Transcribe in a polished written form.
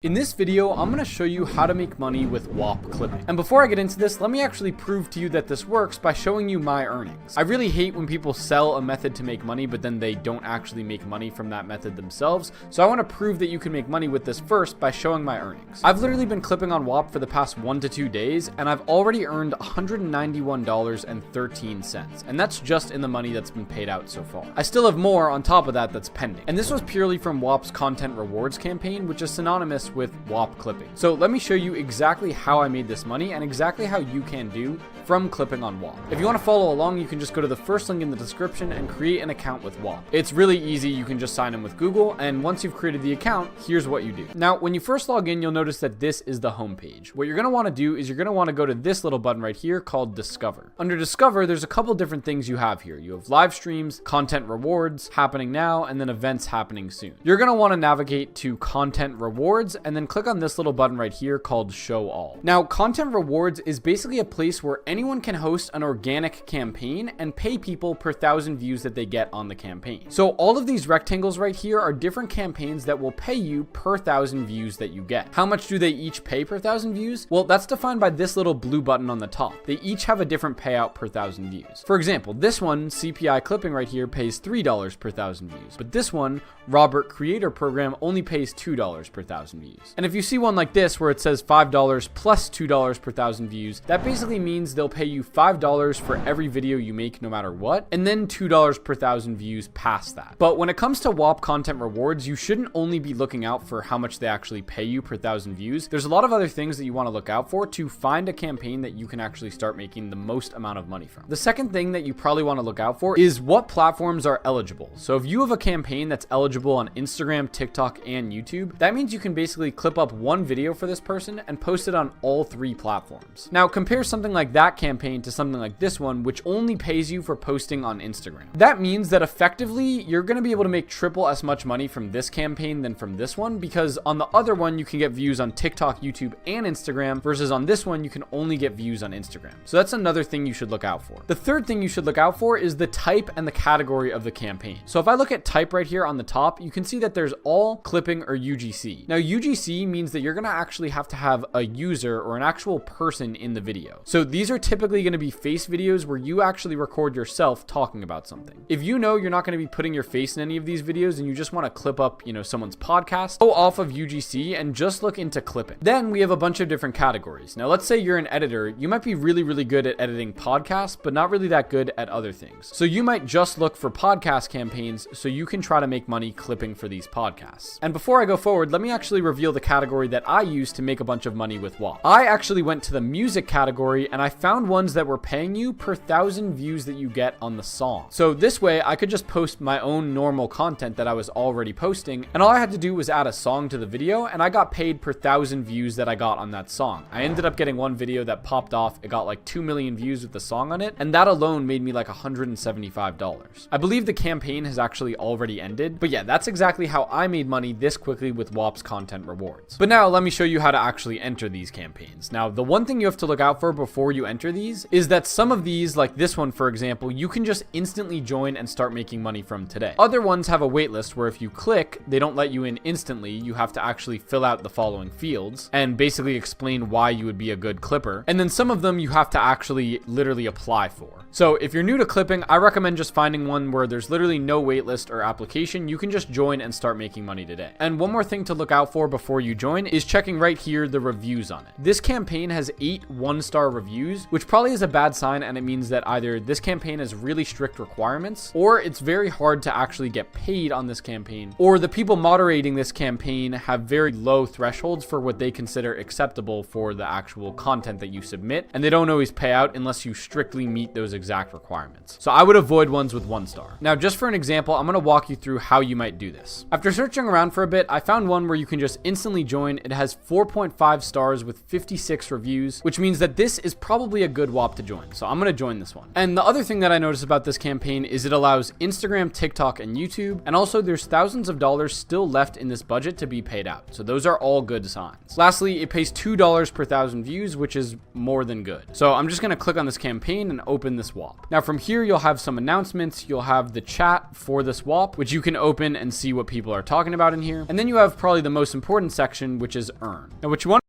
In this video, I'm going to show you how to make money with Whop clipping. And before I get into this, let me actually prove to you that this works by showing you my earnings. I really hate when people sell a method to make money, but then they don't actually make money from that method themselves. So I want to prove that you can make money with this first by showing my earnings. I've literally been clipping on Whop for the past 1 to 2 days, and I've already earned $191.13. And that's just in the money that's been paid out so far. I still have more on top of that that's pending. And this was purely from Whop's content rewards campaign, which is synonymous with Whop clipping. So let me show you exactly how I made this money and exactly how you can do from clipping on Whop. If you want to follow along, you can just go to the first link in the description and create an account with Whop. It's really easy. You can just sign in with Google, and once you've created the account, here's what you do. Now, when you first log in, you'll notice that this is the home page. What you're going to want to do is you're going to want to go to this little button right here called Discover. Under Discover, there's a couple different things you have here. You have live streams, content rewards happening now, and then events happening soon. You're going to want to navigate to content rewards and then click on this little button right here called Show All. Now, content rewards is basically a place where anyone can host an organic campaign and pay people per 1,000 views that they get on the campaign. So all of these rectangles right here are different campaigns that will pay you per 1,000 views that you get. How much do they each pay per 1,000 views? Well, that's defined by this little blue button on the top. They each have a different payout per 1,000 views. For example, this one, CPI clipping right here, pays $3 per 1,000 views. But this one, Robert Creator Program, only pays $2 per 1,000 views. And if you see one like this where it says $5 plus $2 per 1,000 views, that basically means they'll pay you $5 for every video you make no matter what, and then $2 per 1,000 views past that. But when it comes to Whop content rewards, you shouldn't only be looking out for how much they actually pay you per 1,000 views. There's a lot of other things that you want to look out for to find a campaign that you can actually start making the most amount of money from. The second thing that you probably want to look out for is what platforms are eligible. So if you have a campaign that's eligible on Instagram, TikTok, and YouTube, that means you can basically clip up one video for this person and post it on all 3 platforms. Now compare something like that campaign to something like this one, which only pays you for posting on Instagram. That means that effectively you're going to be able to make triple as much money from this campaign than from this one, because on the other one you can get views on TikTok, YouTube, and Instagram, versus on this one you can only get views on Instagram. So that's another thing you should look out for. The third thing you should look out for is the type and the category of the campaign. So if I look at type right here on the top, you can see that there's all, clipping, or UGC. Now UGC means that you're going to actually have to have a user or an actual person in the video. So these are typically going to be face videos where you actually record yourself talking about something. If you know you're not going to be putting your face in any of these videos and you just want to clip up, someone's podcast, go off of UGC and just look into clipping. Then we have a bunch of different categories. Now let's say you're an editor. You might be really, really good at editing podcasts, but not really that good at other things. So you might just look for podcast campaigns so you can try to make money clipping for these podcasts. And before I go forward, let me actually reveal the category that I use to make a bunch of money with Whop. I actually went to the music category and I found ones that were paying you per 1,000 views that you get on the song. So this way I could just post my own normal content that I was already posting, and all I had to do was add a song to the video, and I got paid per 1,000 views that I got on that song. I ended up getting one video that popped off. It got like 2 million views with the song on it, and that alone made me like $175. I believe the campaign has actually already ended, but yeah, that's exactly how I made money this quickly with Whop's content rewards. But now let me show you how to actually enter these campaigns. Now, the one thing you have to look out for before you enter these is that some of these, like this one for example, you can just instantly join and start making money from today. Other ones have a waitlist where if you click, they don't let you in instantly. You have to actually fill out the following fields and basically explain why you would be a good clipper. And then some of them you have to actually literally apply for. So if you're new to clipping, I recommend just finding one where there's literally no waitlist or application. You can just join and start making money today. And one more thing to look out for before you join is checking right here the reviews on it. This campaign has 8 1-star reviews, which probably is a bad sign, and it means that either this campaign has really strict requirements, or it's very hard to actually get paid on this campaign, or the people moderating this campaign have very low thresholds for what they consider acceptable for the actual content that you submit, and they don't always pay out unless you strictly meet those exact requirements. So I would avoid ones with 1 star. Now, just for an example, I'm going to walk you through how you might do this. After searching around for a bit, I found one where you can just instantly join. It has 4.5 stars with 56 reviews, which means that this is probably a good Whop to join. So I'm going to join this one. And the other thing that I noticed about this campaign is it allows Instagram, TikTok, and YouTube. And also there's thousands of dollars still left in this budget to be paid out. So those are all good signs. Lastly, it pays $2 per 1,000 views, which is more than good. So I'm just going to click on this campaign and open this Whop. Now from here, you'll have some announcements. You'll have the chat for this Whop, which you can open and see what people are talking about in here. And then you have probably the most important important section, which is earn. Now what you want